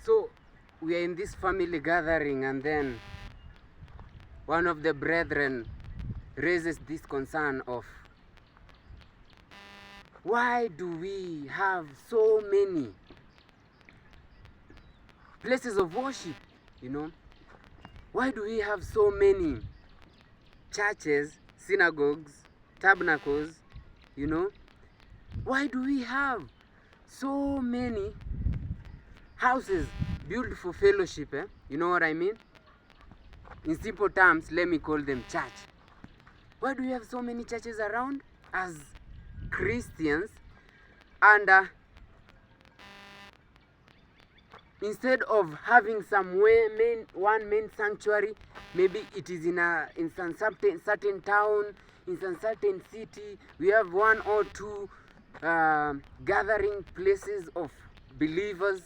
So we are in this family gathering, and then one of the brethren raises this concern of, why do we have so many places of worship? Why do we have so many churches, synagogues, tabernacles? Why do we have so many houses built for fellowship? You know what I mean? In simple terms, let me call them church. Why do we have so many churches around as Christians? And instead of having one main sanctuary, maybe it is in some certain town, in some certain city, we have one or two gathering places of believers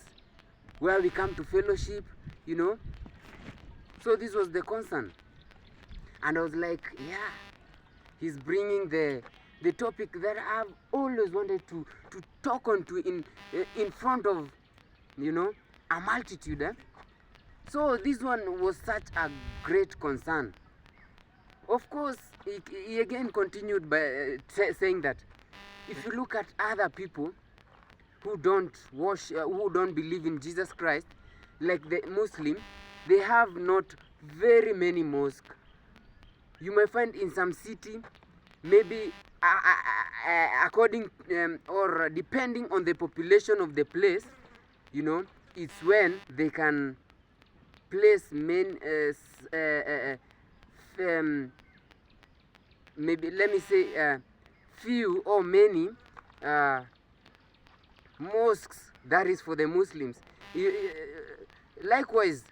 where we come to fellowship. So this was the concern, and I was like, yeah, he's bringing the topic that I've always wanted to talk on to in front of a multitude. So this one was such a great concern. Of course, he again continued by saying that if you look at other people who don't believe in Jesus Christ, like the Muslim, they have not very many mosques. You may find in some city, maybe according or depending on the population of the place, it's when they can place maybe let me say few or many mosques that is for the Muslims. Likewise,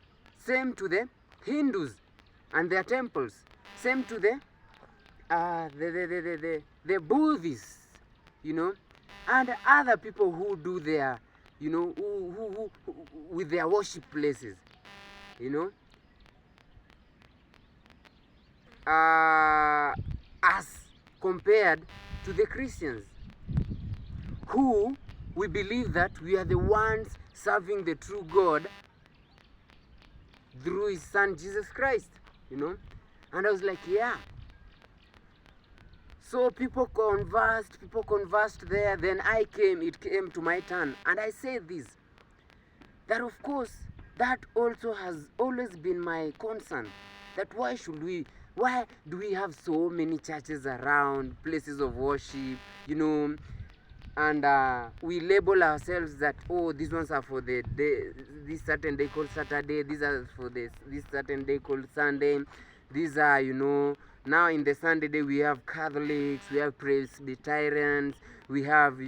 same to the Hindus and their temples. Same to the Buddhists, and other people who do their, who with their worship places, as compared to the Christians, who we believe that we are the ones serving the true God through his son Jesus Christ, And I was like, yeah. So people conversed there. Then it came to my turn, and I said this, that of course, that also has always been my concern, that why do we have so many churches around, places of worship, and we label ourselves that, these ones are for this certain day called Saturday, these are for this certain day called Sunday, these are, now in the Sunday day we have Catholics, we have Presbyterians, we have,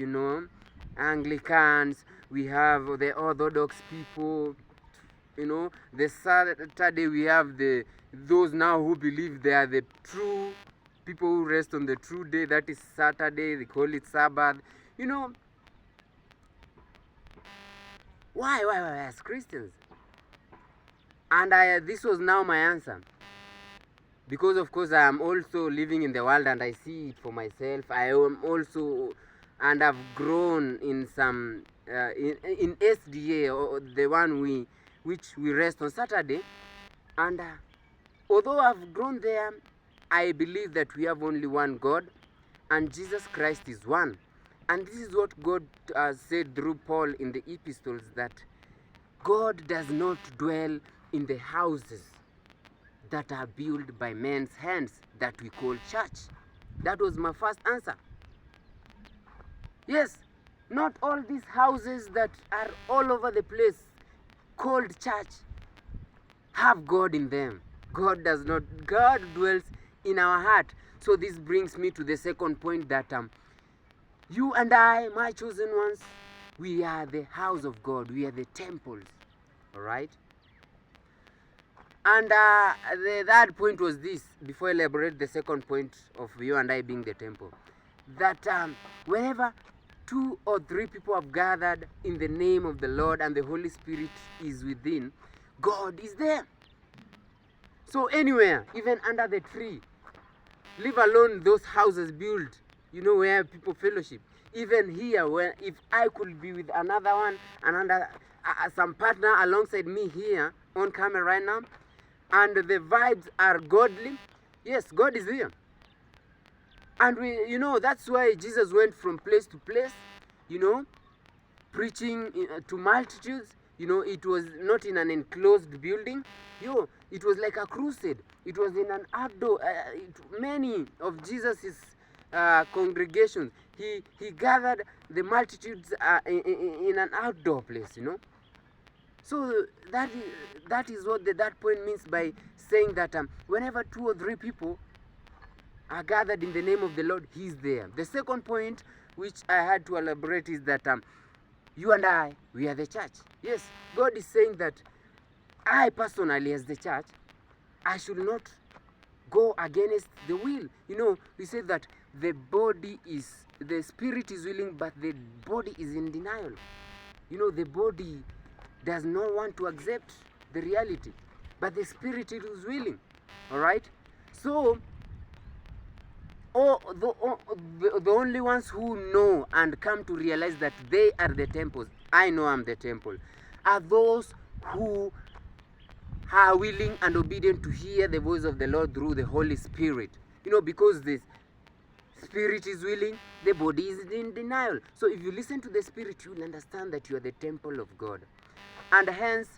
Anglicans, we have the Orthodox people, the Saturday we have those now who believe they are the true people who rest on the true day, that is Saturday, they call it Sabbath. Why as Christians? And this was now my answer, because of course I am also living in the world and I see it for myself. I am also, and I've grown in some in SDA, or the one which we rest on Saturday, and although I've grown there, I believe that we have only one God, and Jesus Christ is one. And this is what God said through Paul in the epistles, that God does not dwell in the houses that are built by men's hands that we call church. That was my first answer. Yes, not all these houses that are all over the place called church have God in them. God does not. God dwells in our heart. So this brings me to the second point, that you and I, my chosen ones, we are the house of God. We are the temples. All right? And the third point was this, before I elaborate the second point of you and I being the temple, that whenever 2 or 3 people have gathered in the name of the Lord and the Holy Spirit is within, God is there. So anywhere, even under the tree, leave alone those houses built, where people fellowship. Even here, where if I could be with another one, some partner alongside me here on camera right now, and the vibes are godly. Yes, God is here. And that's why Jesus went from place to place, preaching to multitudes. It was not in an enclosed building. It was like a crusade. It was in an outdoor. Many of Jesus's congregations, he gathered the multitudes in an outdoor place. So that is what that point means by saying that whenever 2 or 3 people are gathered in the name of the Lord, He's there. The second point, which I had to elaborate, is that you and I, we are the church. Yes, God is saying that I personally, as the church, I should not go against the will. We say that the spirit is willing, but the body is in denial. The body does not want to accept the reality, but the spirit is willing. All right? So, the only ones who know and come to realize that they are the temples, I know I'm the temple, are those who are willing and obedient to hear the voice of the Lord through the Holy Spirit. Because the spirit is willing, the body is in denial. So if you listen to the spirit, you will understand that you are the temple of God. And hence,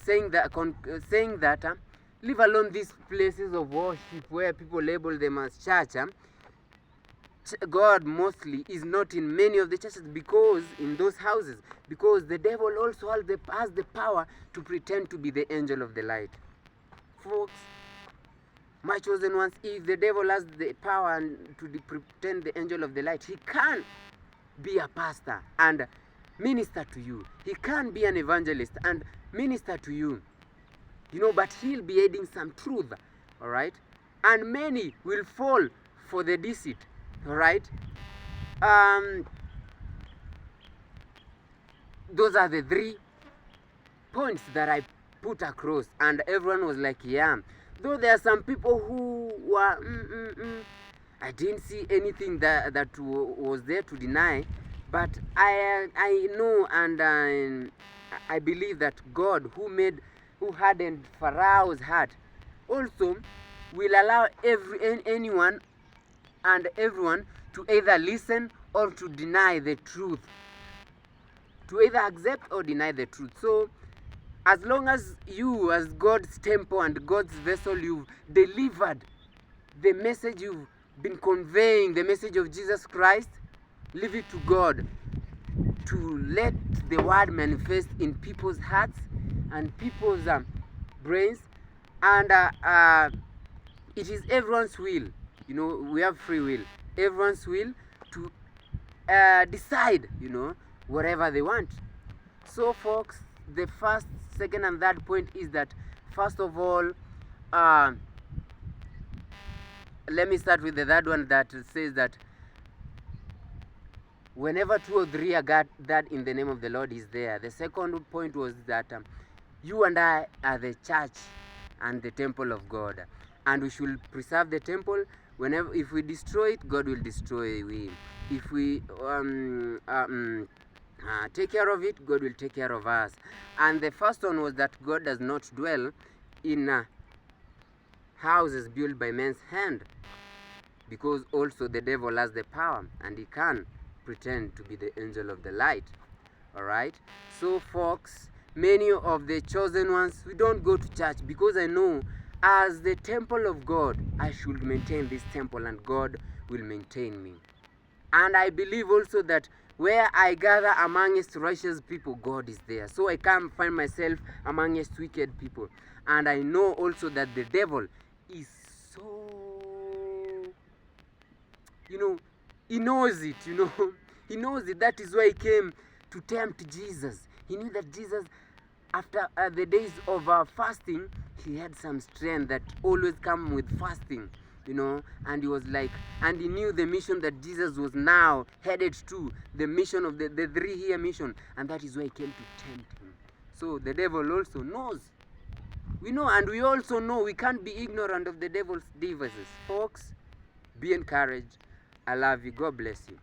saying that leave alone these places of worship where people label them as church. God mostly is not in many of the churches, because in those houses, because the devil also has the power to pretend to be the angel of the light. Folks, my chosen ones, if the devil has the power to pretend the angel of the light, he can be a pastor and minister to you. He can be an evangelist and minister to you. But he'll be adding some truth, all right? And many will fall for the deceit, all right? Those are the 3 points that I put across, and everyone was like, yeah. Though there are some people who were, I didn't see anything that was there to deny, but I know and I believe that God, who hardened Pharaoh's heart, also will allow anyone and everyone to either listen or to deny the truth, to either accept or deny the truth. So as long as you, as God's temple and God's vessel, you've delivered the message, you've been conveying the message of Jesus Christ, leave it to God to let the word manifest in people's hearts and people's brains. And it is everyone's will. We have free will. Everyone's will to decide, whatever they want. So, folks, the first, second, and third point is that, first of all, let me start with the third one, that says that whenever 2 or 3 are gathered in the name of the Lord, is there. The second point was that you and I are the church and the temple of God, and we should preserve the temple. If we destroy it, God will destroy it. If we take care of it, God will take care of us. And the first one was that God does not dwell in houses built by man's hand, because also the devil has the power and he can pretend to be the angel of the light. All right? So, folks, many of the chosen ones, we don't go to church because I know as the temple of God, I should maintain this temple and God will maintain me. And I believe also that where I gather amongst righteous people, God is there. So I can't find myself amongst wicked people. And I know also that the devil is so, he knows it, he knows it. That is why he came to tempt Jesus. He knew that Jesus, after the days of fasting, he had some strength that always come with fasting, and he was like, and he knew the mission that Jesus was now headed to, the mission of the 3-year mission, and that is why he came to tempt him. So the devil also knows. We know, and we also know we can't be ignorant of the devil's devices. Folks, be encouraged. I love you. God bless you.